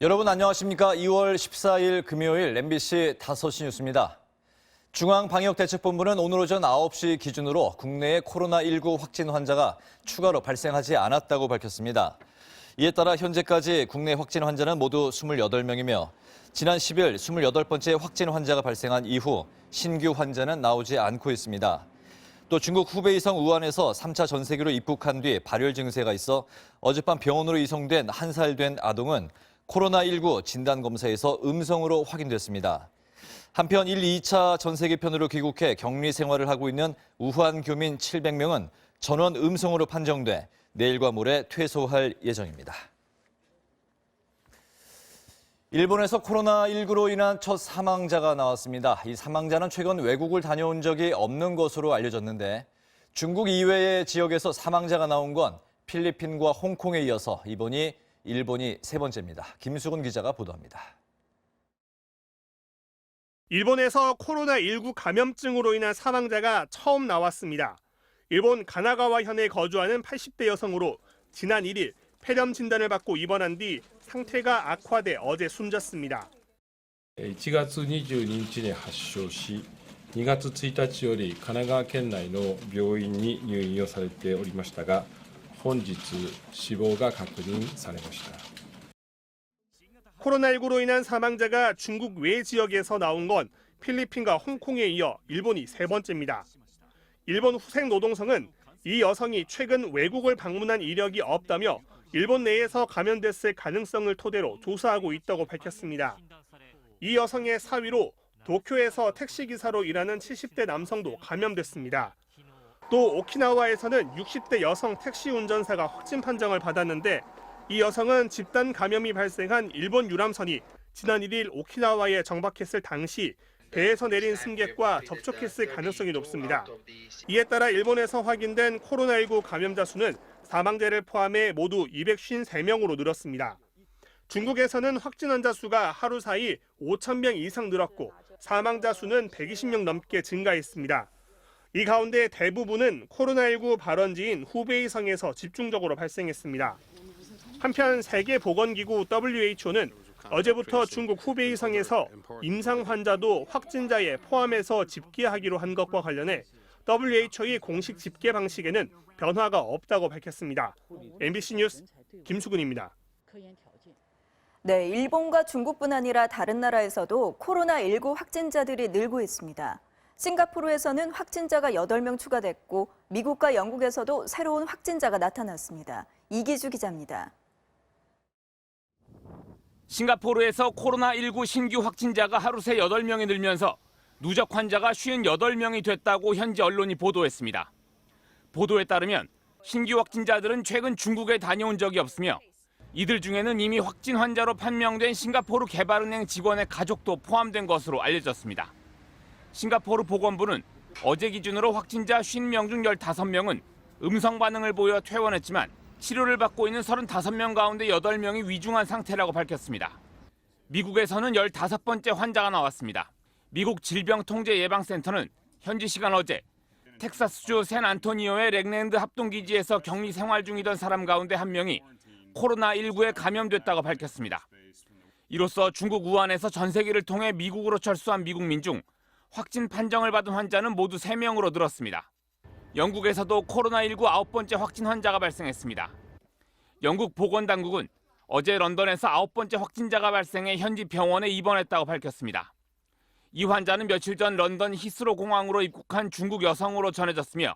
여러분 안녕하십니까? 2월 14일 금요일 MBC 5시 뉴스입니다. 중앙방역대책본부는 오늘 오전 9시 기준으로 국내에 코로나19 확진 환자가 추가로 발생하지 않았다고 밝혔습니다. 이에 따라 현재까지 국내 확진 환자는 모두 28명이며 지난 10일 28번째 확진 환자가 발생한 이후 신규 환자는 나오지 않고 있습니다. 또 중국 후베이성 우한에서 3차 전세기로 입국한 뒤 발열 증세가 있어 어젯밤 병원으로 이송된 1살 된 아동은 코로나19 진단검사에서 음성으로 확인됐습니다. 한편 1, 2차 전세기편으로 귀국해 격리 생활을 하고 있는 우한 교민 700명은 전원 음성으로 판정돼 내일과 모레 퇴소할 예정입니다. 일본에서 코로나19로 인한 첫 사망자가 나왔습니다. 이 사망자는 최근 외국을 다녀온 적이 없는 것으로 알려졌는데 중국 이외의 지역에서 사망자가 나온 건 필리핀과 홍콩에 이어서 이번이 일본이 세 번째입니다. 김수근 기자가 보도합니다. 일본에서 코로나19 감염증으로 인한 사망자가 처음 나왔습니다. 일본 가나가와 현에 거주하는 80대 여성으로 지난 1일 폐렴 진단을 받고 입원한 뒤 상태가 악화돼 어제 숨졌습니다. 1月22日に発症し、2月1日より神奈川県内の病院に入院をされておりましたが、本日死亡が確認されました。 코로나19로 인한 사망자가 중국 외 지역에서 나온 건 필리핀과 홍콩에 이어 일본이 세 번째입니다. 일본 후생노동성은 이 여성이 최근 외국을 방문한 이력이 없다며 일본 내에서 감염됐을 가능성을 토대로 조사하고 있다고 밝혔습니다. 이 여성의 사위로 도쿄에서 택시기사로 일하는 70대 남성도 감염됐습니다. 또 오키나와에서는 60대 여성 택시 운전사가 확진 판정을 받았는데 이 여성은 집단 감염이 발생한 일본 유람선이 지난 1일 오키나와에 정박했을 당시 배에서 내린 승객과 접촉했을 가능성이 높습니다. 이에 따라 일본에서 확인된 코로나19 감염자 수는 사망자를 포함해 모두 253명으로 늘었습니다. 중국에서는 확진 환자 수가 하루 사이 5,000명 이상 늘었고 사망자 수는 120명 넘게 증가했습니다. 이 가운데 대부분은 코로나19 발원지인 후베이성에서 집중적으로 발생했습니다. 한편 세계보건기구 WHO는 어제부터 중국 후베이성에서 임상 환자도 확진자에 포함해서 집계하기로 한 것과 관련해 WHO의 공식 집계 방식에는 변화가 없다고 밝혔습니다. MBC 뉴스 김수근입니다. 네, 일본과 중국뿐 아니라 다른 나라에서도 코로나19 확진자들이 늘고 있습니다. 싱가포르에서는 확진자가 8명 추가됐고 미국과 영국에서도 새로운 확진자가 나타났습니다. 이기주 기자입니다. 싱가포르에서 코로나19 신규 확진자가 하루 새 8명이 늘면서 누적 환자가 58명이 됐다고 현지 언론이 보도했습니다. 보도에 따르면 신규 확진자들은 최근 중국에 다녀온 적이 없으며 이들 중에는 이미 확진 환자로 판명된 싱가포르 개발은행 직원의 가족도 포함된 것으로 알려졌습니다. 싱가포르 보건부는 어제 기준으로 확진자 50명 중 15명은 음성 반응을 보여 퇴원했지만 치료를 받고 있는 35명 가운데 8명이 위중한 상태라고 밝혔습니다. 미국에서는 15번째 환자가 나왔습니다. 미국 질병통제예방센터는 현지 시간 어제 텍사스주 샌안토니오의 렉랜드 합동기지에서 격리 생활 중이던 사람 가운데 1명이 코로나19에 감염됐다고 밝혔습니다. 이로써 중국 우한에서 전세기를 통해 미국으로 철수한 미국민 중 확진 판정을 받은 환자는 모두 3명으로 늘었습니다. 영국에서도 코로나19 9번째 확진 환자가 발생했습니다. 영국 보건당국은 어제 런던에서 9번째 확진자가 발생해 현지 병원에 입원했다고 밝혔습니다. 이 환자는 며칠 전 런던 히스로 공항으로 입국한 중국 여성으로 전해졌으며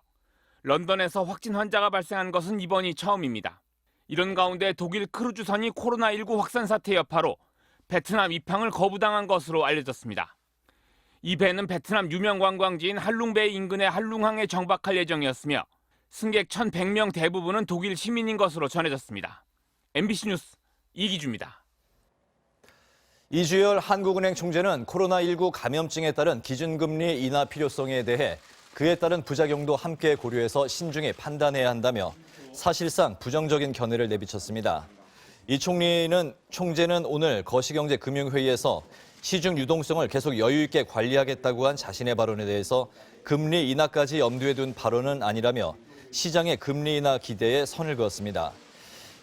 런던에서 확진 환자가 발생한 것은 이번이 처음입니다. 이런 가운데 독일 크루즈선이 코로나19 확산 사태 여파로 베트남 입항을 거부당한 것으로 알려졌습니다. 이 배는 베트남 유명 관광지인 할룽베이 인근의 할룽항에 정박할 예정이었으며 승객 1,100명 대부분은 독일 시민인 것으로 전해졌습니다. MBC 뉴스 이기주입니다. 이주열 한국은행 총재는 코로나19 감염증에 따른 기준금리 인하 필요성에 대해 그에 따른 부작용도 함께 고려해서 신중히 판단해야 한다며 사실상 부정적인 견해를 내비쳤습니다. 이 총재는 오늘 거시경제금융회의에서 시중 유동성을 계속 여유 있게 관리하겠다고 한 자신의 발언에 대해서 금리 인하까지 염두에 둔 발언은 아니라며 시장의 금리 인하 기대에 선을 그었습니다.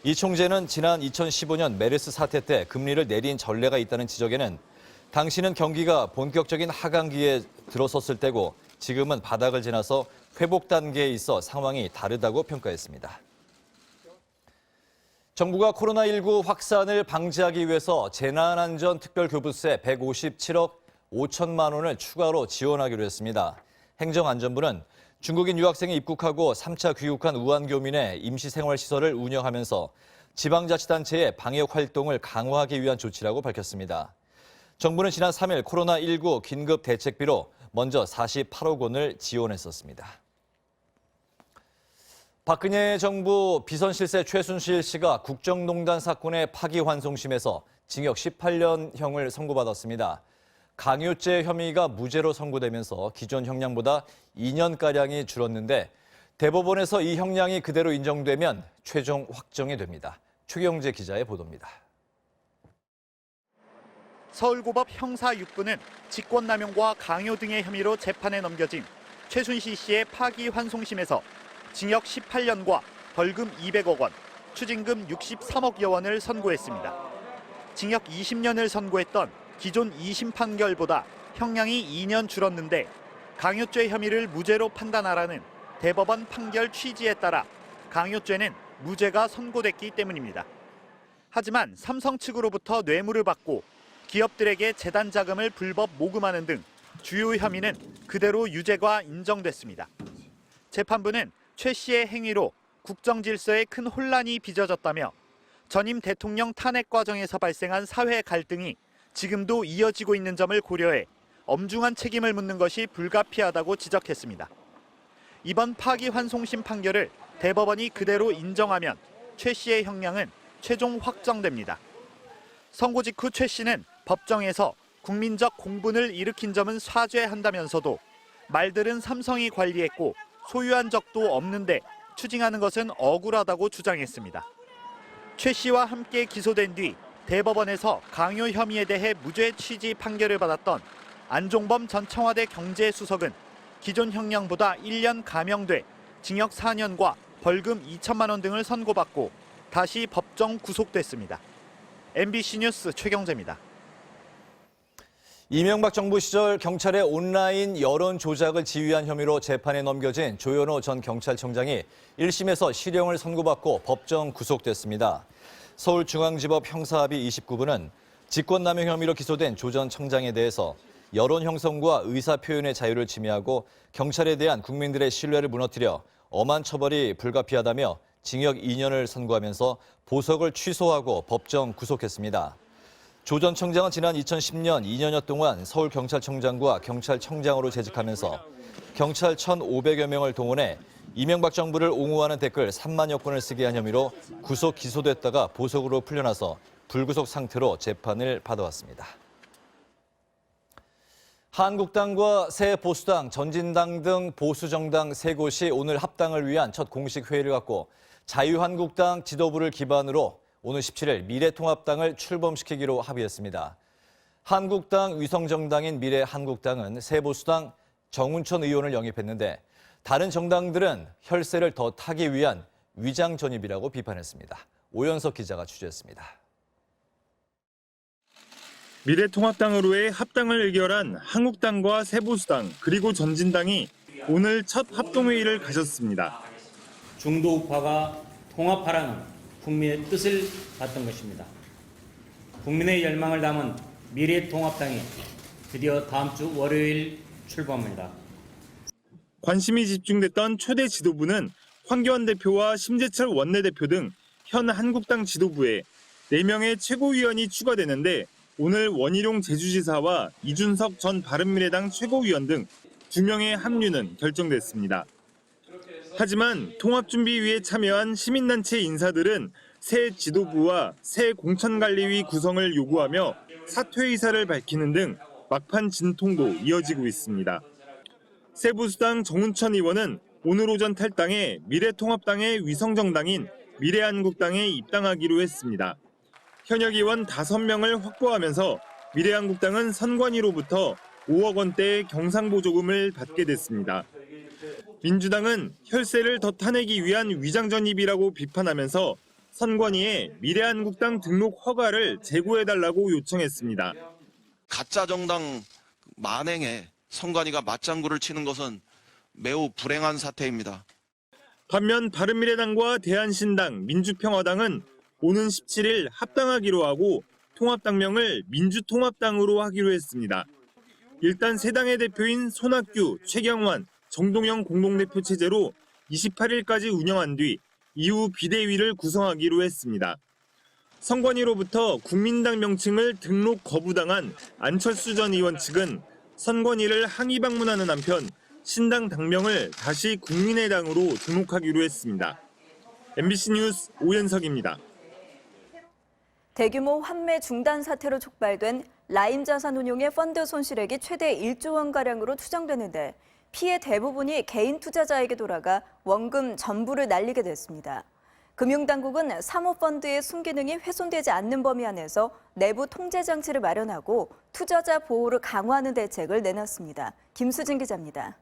이 총재는 지난 2015년 메르스 사태 때 금리를 내린 전례가 있다는 지적에는 당시는 경기가 본격적인 하강기에 들어섰을 때고 지금은 바닥을 지나서 회복 단계에 있어 상황이 다르다고 평가했습니다. 정부가 코로나19 확산을 방지하기 위해서 재난안전특별교부세 157억 5천만 원을 추가로 지원하기로 했습니다. 행정안전부는 중국인 유학생이 입국하고 3차 귀국한 우한교민의 임시생활시설을 운영하면서 지방자치단체의 방역 활동을 강화하기 위한 조치라고 밝혔습니다. 정부는 지난 3일 코로나19 긴급 대책비로 먼저 48억 원을 지원했었습니다. 박근혜 정부 비선실세 최순실 씨가 국정농단 사건의 파기환송심에서 징역 18년형을 선고받았습니다. 강요죄 혐의가 무죄로 선고되면서 기존 형량보다 2년가량이 줄었는데 대법원에서 이 형량이 그대로 인정되면 최종 확정이 됩니다. 최경재 기자의 보도입니다. 서울고법 형사 6부는 직권남용과 강요 등의 혐의로 재판에 넘겨진 최순실 씨의 파기환송심에서 징역 18년과 벌금 200억 원, 추징금 63억여 원을 선고했습니다. 징역 20년을 선고했던 기존 2심 판결보다 형량이 2년 줄었는데 강요죄 혐의를 무죄로 판단하라는 대법원 판결 취지에 따라 강요죄는 무죄가 선고됐기 때문입니다. 하지만 삼성 측으로부터 뇌물을 받고 기업들에게 재단 자금을 불법 모금하는 등 주요 혐의는 그대로 유죄가 인정됐습니다. 재판부는 최 씨의 행위로 국정 질서에 큰 혼란이 빚어졌다며 전임 대통령 탄핵 과정에서 발생한 사회 갈등이 지금도 이어지고 있는 점을 고려해 엄중한 책임을 묻는 것이 불가피하다고 지적했습니다. 이번 파기환송심 판결을 대법원이 그대로 인정하면 최 씨의 형량은 최종 확정됩니다. 선고 직후 최 씨는 법정에서 국민적 공분을 일으킨 점은 사죄한다면서도 말들은 삼성이 관리했고 소유한 적도 없는데 추징하는 것은 억울하다고 주장했습니다. 최 씨와 함께 기소된 뒤 대법원에서 강요 혐의에 대해 무죄 취지 판결을 받았던 안종범 전 청와대 경제수석은 기존 형량보다 1년 감형돼 징역 4년과 벌금 2천만 원 등을 선고받고 다시 법정 구속됐습니다. MBC 뉴스 최경재입니다. 이명박 정부 시절 경찰의 온라인 여론 조작을 지휘한 혐의로 재판에 넘겨진 조현오 전 경찰청장이 1심에서 실형을 선고받고 법정 구속됐습니다. 서울중앙지법 형사합의 29부는 직권남용 혐의로 기소된 조 전 청장에 대해서 여론 형성과 의사표현의 자유를 침해하고 경찰에 대한 국민들의 신뢰를 무너뜨려 엄한 처벌이 불가피하다며 징역 2년을 선고하면서 보석을 취소하고 법정 구속했습니다. 조 전 청장은 지난 2010년 2년여 동안 서울경찰청장과 경찰청장으로 재직하면서 경찰 1,500여 명을 동원해 이명박 정부를 옹호하는 댓글 3만여 건을 쓰게 한 혐의로 구속 기소됐다가 보석으로 풀려나서 불구속 상태로 재판을 받아왔습니다. 한국당과 새보수당, 전진당 등 보수정당 3곳이 오늘 합당을 위한 첫 공식 회의를 갖고 자유한국당 지도부를 기반으로 오늘 17일 미래통합당을 출범시키기로 합의했습니다. 한국당 위성정당인 미래한국당은 새보수당 정운천 의원을 영입했는데 다른 정당들은 혈세를 더 타기 위한 위장 전입이라고 비판했습니다. 오연석 기자가 취재했습니다. 미래통합당으로의 합당을 의결한 한국당과 새보수당 그리고 전진당이 오늘 첫 합동회의를 가졌습니다. 중도 우파가 통합하라는 국민의 뜻을 받던 것입니다. 국민의 열망을 담은 미래통합당이 드디어 다음 주 월요일 출범합니다. 관심이 집중됐던 초대 지도부는 황교안 대표와 심재철 원내대표 등 현 한국당 지도부에 4명의 최고위원이 추가되는데 오늘 원희룡 제주지사와 이준석 전 바른미래당 최고위원 등 2명의 합류는 결정됐습니다. 하지만 통합준비위에 참여한 시민단체 인사들은 새 지도부와 새 공천관리위 구성을 요구하며 사퇴 의사를 밝히는 등 막판 진통도 이어지고 있습니다. 새보수당 정운천 의원은 오늘 오전 탈당해 미래통합당의 위성정당인 미래한국당에 입당하기로 했습니다. 현역 의원 5명을 확보하면서 미래한국당은 선관위로부터 5억 원대의 경상보조금을 받게 됐습니다. 민주당은 혈세를 더 타내기 위한 위장전입이라고 비판하면서 선관위에 미래한국당 등록 허가를 재고해달라고 요청했습니다. 가짜 정당 만행에 선관위가 맞장구를 치는 것은 매우 불행한 사태입니다. 반면 바른미래당과 대한신당, 민주평화당은 오는 17일 합당하기로 하고 통합당명을 민주통합당으로 하기로 했습니다. 일단 세 당의 대표인 손학규, 최경환, 정동영 공동대표 체제로 28일까지 운영한 뒤 이후 비대위를 구성하기로 했습니다. 선관위로부터 국민당 명칭을 등록 거부당한 안철수 전 의원 측은 선관위를 항의 방문하는 한편 신당 당명을 다시 국민의당으로 등록하기로 했습니다. MBC 뉴스 오연석입니다. 대규모 환매 중단 사태로 촉발된 라임 자산운용의 펀드 손실액이 최대 1조 원가량으로 추정되는데 피해 대부분이 개인 투자자에게 돌아가 원금 전부를 날리게 됐습니다. 금융당국은 사모펀드의 순기능이 훼손되지 않는 범위 안에서 내부 통제 장치를 마련하고 투자자 보호를 강화하는 대책을 내놨습니다. 김수진 기자입니다.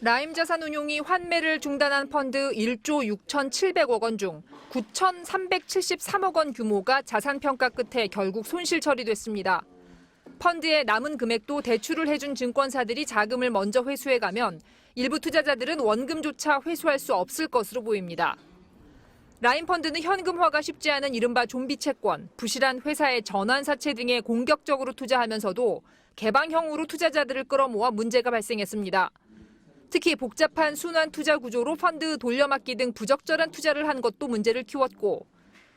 라임 자산운용이 환매를 중단한 펀드 1조 6,700억 원 중 9,373억 원 규모가 자산평가 끝에 결국 손실 처리됐습니다. 펀드의 남은 금액도 대출을 해준 증권사들이 자금을 먼저 회수해가면 일부 투자자들은 원금조차 회수할 수 없을 것으로 보입니다. 라임 펀드는 현금화가 쉽지 않은 이른바 좀비 채권, 부실한 회사의 전환사채 등에 공격적으로 투자하면서도 개방형으로 투자자들을 끌어모아 문제가 발생했습니다. 특히 복잡한 순환 투자 구조로 펀드 돌려막기 등 부적절한 투자를 한 것도 문제를 키웠고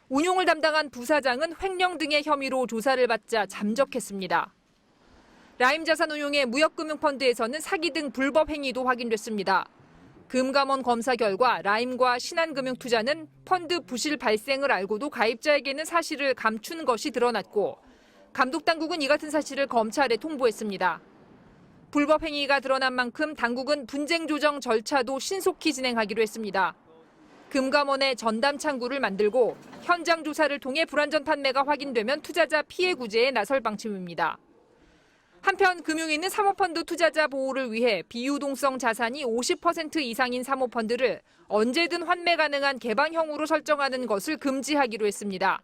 운용을 담당한 부사장은 횡령 등의 혐의로 조사를 받자 잠적했습니다. 라임 자산운용의 무역금융펀드에서는 사기 등 불법 행위도 확인됐습니다. 금감원 검사 결과 라임과 신한금융투자는 펀드 부실 발생을 알고도 가입자에게는 사실을 감춘 것이 드러났고 감독당국은 이 같은 사실을 검찰에 통보했습니다. 불법 행위가 드러난 만큼 당국은 분쟁 조정 절차도 신속히 진행하기로 했습니다. 금감원에 전담 창구를 만들고 현장 조사를 통해 불완전 판매가 확인되면 투자자 피해 구제에 나설 방침입니다. 한편 금융위는 사모펀드 투자자 보호를 위해 비유동성 자산이 50% 이상인 사모펀드를 언제든 환매 가능한 개방형으로 설정하는 것을 금지하기로 했습니다.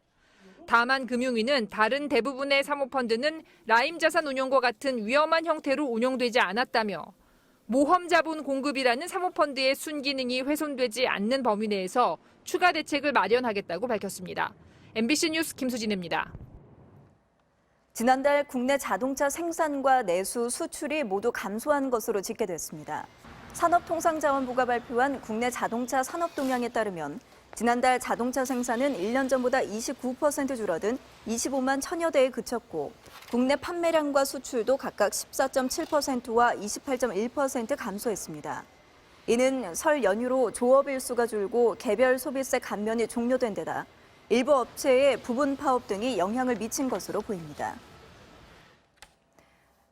다만 금융위는 다른 대부분의 사모펀드는 라임 자산운용과 같은 위험한 형태로 운용되지 않았다며 모험 자본 공급이라는 사모펀드의 순기능이 훼손되지 않는 범위 내에서 추가 대책을 마련하겠다고 밝혔습니다. MBC 뉴스 김수진입니다. 지난달 국내 자동차 생산과 내수, 수출이 모두 감소한 것으로 집계됐습니다. 산업통상자원부가 발표한 국내 자동차 산업 동향에 따르면 지난달 자동차 생산은 1년 전보다 29% 줄어든 25만 1000여 대에 그쳤고 국내 판매량과 수출도 각각 14.7%와 28.1% 감소했습니다. 이는 설 연휴로 조업 일수가 줄고 개별 소비세 감면이 종료된 데다 일부 업체의 부분 파업 등이 영향을 미친 것으로 보입니다.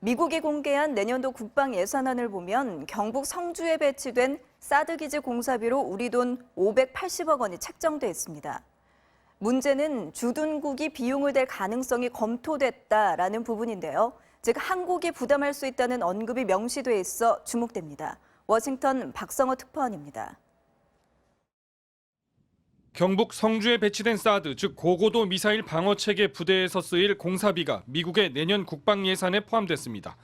미국이 공개한 내년도 국방 예산안을 보면 경북 성주에 배치된 사드 기지 공사비로 우리 돈 580억 원이 책정돼 있습니다. 문제는 주둔국이 비용을 댈 가능성이 검토됐다라는 부분인데요. 즉 한국이 부담할 수 있다는 언급이 명시돼 있어 주목됩니다. 워싱턴 박성호 특파원입니다. 경북 성주에 배치된 사드, 즉 고고도 미사일 방어체계 부대에서 쓰일 공사비가 미국의 내년 국방 예산에 포함됐습니다.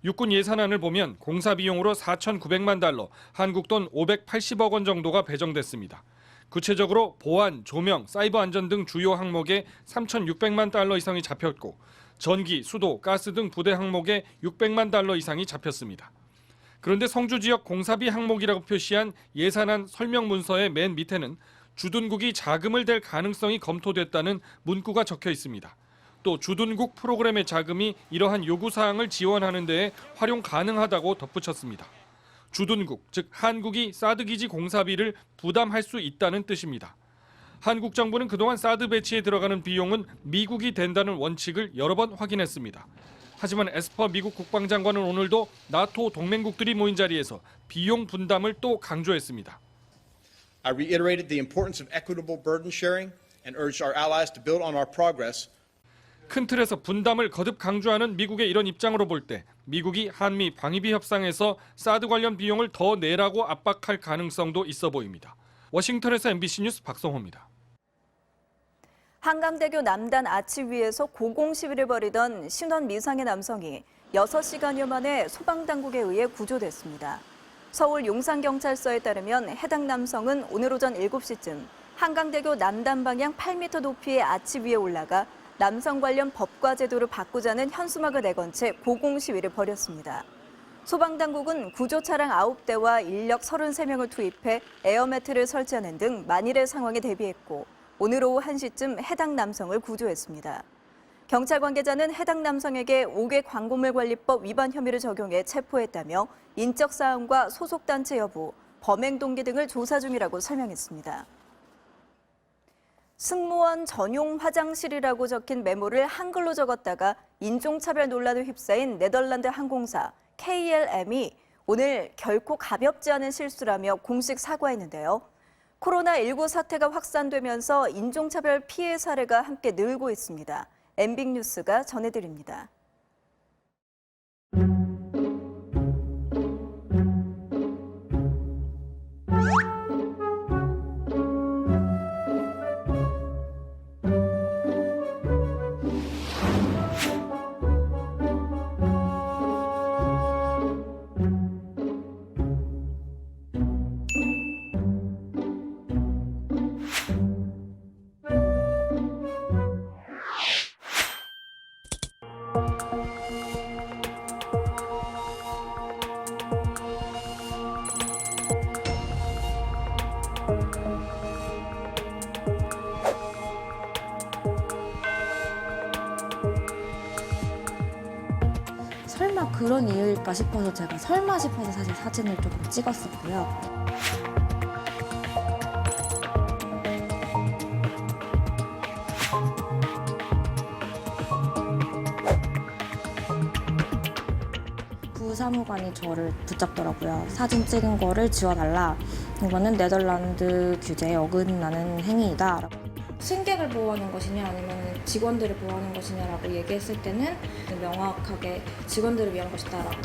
육군 예산안을 보면 공사 비용으로 4,900만 달러, 한국 돈 580억 원 정도가 배정됐습니다. 구체적으로 보안, 조명, 사이버 안전 등 주요 항목에 3,600만 달러 이상이 잡혔고 전기, 수도, 가스 등 부대 항목에 600만 달러 이상이 잡혔습니다. 그런데 성주 지역 공사비 항목이라고 표시한 예산안 설명 문서의 맨 밑에는 주둔국이 자금을 댈 가능성이 검토됐다는 문구가 적혀 있습니다. 또 주둔국 프로그램의 자금이 이러한 요구사항을 지원하는 데에 활용 가능하다고 덧붙였습니다. 주둔국, 즉 한국이 사드 기지 공사비를 부담할 수 있다는 뜻입니다. 한국 정부는 그동안 사드 배치에 들어가는 비용은 미국이 된다는 원칙을 여러 번 확인했습니다. 하지만 에스퍼 미국 국방장관은 오늘도 나토 동맹국들이 모인 자리에서 비용 분담을 또 강조했습니다. I reiterated the importance of equitable burden sharing and urged our allies to build on our progress. 큰 틀에서 분담을 거듭 강조하는 미국의 이런 입장으로 볼 때 미국이 한미 방위비 협상에서 사드 관련 비용을 더 내라고 압박할 가능성도 있어 보입니다. 워싱턴에서 MBC 뉴스 박성호입니다. 한강대교 남단 아치 위에서 고공 시위를 벌이던 신원 미상의 남성이 6시간여 만에 소방당국에 의해 구조됐습니다. 서울 용산경찰서에 따르면 해당 남성은 오늘 오전 7시쯤 한강대교 남단 방향 8m 높이의 아치 위에 올라가 남성 관련 법과 제도를 바꾸자는 현수막을 내건 채 고공 시위를 벌였습니다. 소방당국은 구조 차량 9대와 인력 33명을 투입해 에어매트를 설치하는 등 만일의 상황에 대비했고 오늘 오후 1시쯤 해당 남성을 구조했습니다. 경찰 관계자는 해당 남성에게 5개 광고물관리법 위반 혐의를 적용해 체포했다며 인적 사항과 소속 단체 여부, 범행 동기 등을 조사 중이라고 설명했습니다. 승무원 전용 화장실이라고 적힌 메모를 한글로 적었다가 인종차별 논란에 휩싸인 네덜란드 항공사 KLM이 오늘 결코 가볍지 않은 실수라며 공식 사과했는데요. 코로나19 사태가 확산되면서 인종차별 피해 사례가 함께 늘고 있습니다. MBC 뉴스가 전해드립니다. 설마 그런 이유일까 싶어서 제가 설마 싶어서 사실 사진을 조금 찍었었고요. 부사무관이 저를 붙잡더라고요. 사진 찍은 거를 지워달라. 이거는 네덜란드 규제에 어긋나는 행위이다. 승객을 보호하는 것이냐 아니면 직원들을 보호하는 것이냐라고 얘기했을 때는 명확하게 직원들을 위한 것이다라고.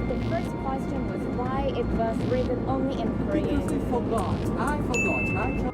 The first question was why it was written only in Korean. Because I forgot.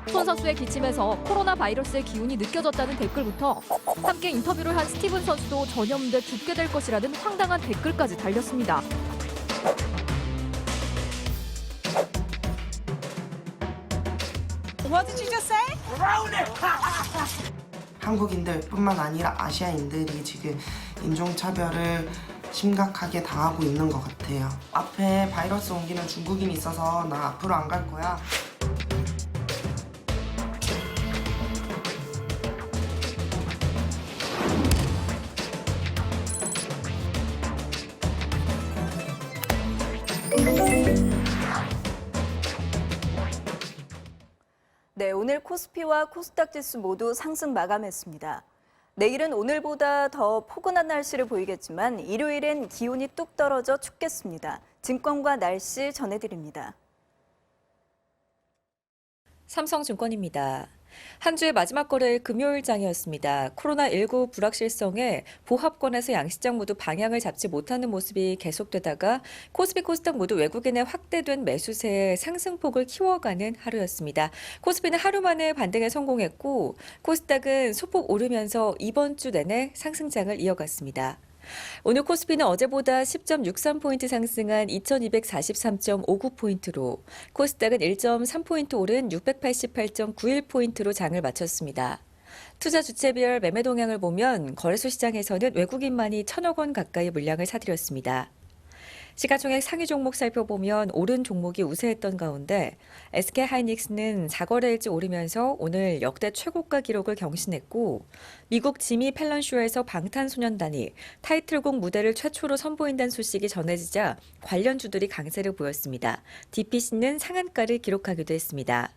손 선수의 기침에서 코로나 바이러스의 기운이 느껴졌다는 댓글부터 함께 인터뷰를 한 스티븐 선수도 전염돼 죽게 될 것이라는 황당한 댓글까지 달렸습니다. What did you just say? 한국인들뿐만 아니라 아시아인들이 지금 인종차별을 심각하게 당하고 있는 것 같아요. 앞에 바이러스 옮기는 중국인이 있어서 나 앞으로 안 갈 거야. 네, 오늘 코스피와 코스닥 지수 모두 상승 마감했습니다. 내일은 오늘보다 더 포근한 날씨를 보이겠지만 일요일엔 기온이 뚝 떨어져 춥겠습니다. 증권과 날씨 전해드립니다. 삼성증권입니다. 한 주의 마지막 거래일 금요일장이었습니다. 코로나19 불확실성에 보합권에서 양시장 모두 방향을 잡지 못하는 모습이 계속되다가 코스피, 코스닥 모두 외국인의 확대된 매수세에 상승폭을 키워가는 하루였습니다. 코스피는 하루 만에 반등에 성공했고 코스닥은 소폭 오르면서 이번 주 내내 상승장을 이어갔습니다. 오늘 코스피는 어제보다 10.63포인트 상승한 2243.59포인트로 코스닥은 1.3포인트 오른 688.91포인트로 장을 마쳤습니다. 투자 주체별 매매 동향을 보면 거래소 시장에서는 외국인만이 1,000억 원 가까이 물량을 사들였습니다. 시가총액 상위 종목 살펴보면 오른 종목이 우세했던 가운데 SK하이닉스는 4거래일째 오르면서 오늘 역대 최고가 기록을 경신했고 미국 지미 펠런쇼에서 방탄소년단이 타이틀곡 무대를 최초로 선보인다는 소식이 전해지자 관련주들이 강세를 보였습니다. DPC는 상한가를 기록하기도 했습니다.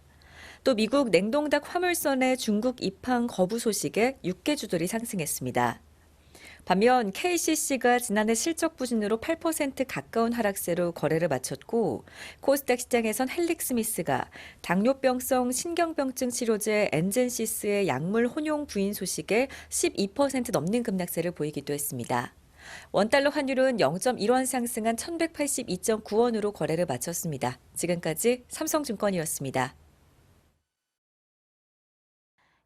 또 미국 냉동닭 화물선의 중국 입항 거부 소식에 육계주들이 상승했습니다. 반면 KCC가 지난해 실적 부진으로 8% 가까운 하락세로 거래를 마쳤고 코스닥 시장에선 헬릭스미스가 당뇨병성 신경병증 치료제 엔젠시스의 약물 혼용 부인 소식에 12% 넘는 급락세를 보이기도 했습니다. 원달러 환율은 0.1원 상승한 1182.9원으로 거래를 마쳤습니다. 지금까지 삼성증권이었습니다.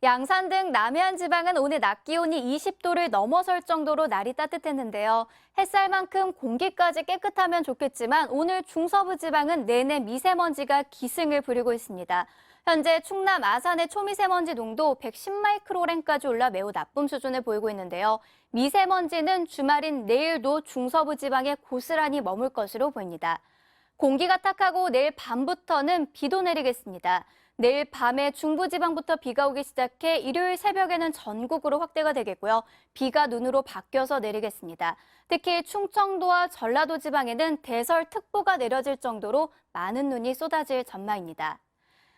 양산 등 남해안 지방은 오늘 낮 기온이 20도를 넘어설 정도로 날이 따뜻했는데요. 햇살만큼 공기까지 깨끗하면 좋겠지만 오늘 중서부 지방은 내내 미세먼지가 기승을 부리고 있습니다. 현재 충남 아산의 초미세먼지 농도 110마이크로그램까지 올라 매우 나쁨 수준을 보이고 있는데요. 미세먼지는 주말인 내일도 중서부 지방에 고스란히 머물 것으로 보입니다. 공기가 탁하고 내일 밤부터는 비도 내리겠습니다. 내일 밤에 중부지방부터 비가 오기 시작해 일요일 새벽에는 전국으로 확대가 되겠고요. 비가 눈으로 바뀌어서 내리겠습니다. 특히 충청도와 전라도 지방에는 대설특보가 내려질 정도로 많은 눈이 쏟아질 전망입니다.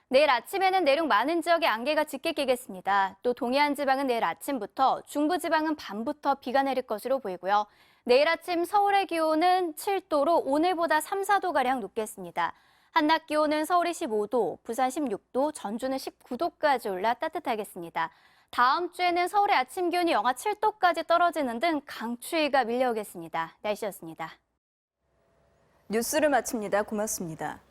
내일 아침에는 내륙 많은 지역에 안개가 짙게 끼겠습니다. 또 동해안 지방은 내일 아침부터, 중부지방은 밤부터 비가 내릴 것으로 보이고요. 내일 아침 서울의 기온은 7도로 오늘보다 3, 4도가량 높겠습니다. 한낮 기온은 서울이 15도, 부산 16도, 전주는 19도까지 올라 따뜻하겠습니다. 다음 주에는 서울의 아침 기온이 영하 7도까지 떨어지는 등 강추위가 밀려오겠습니다. 날씨였습니다. 뉴스를 마칩니다. 고맙습니다.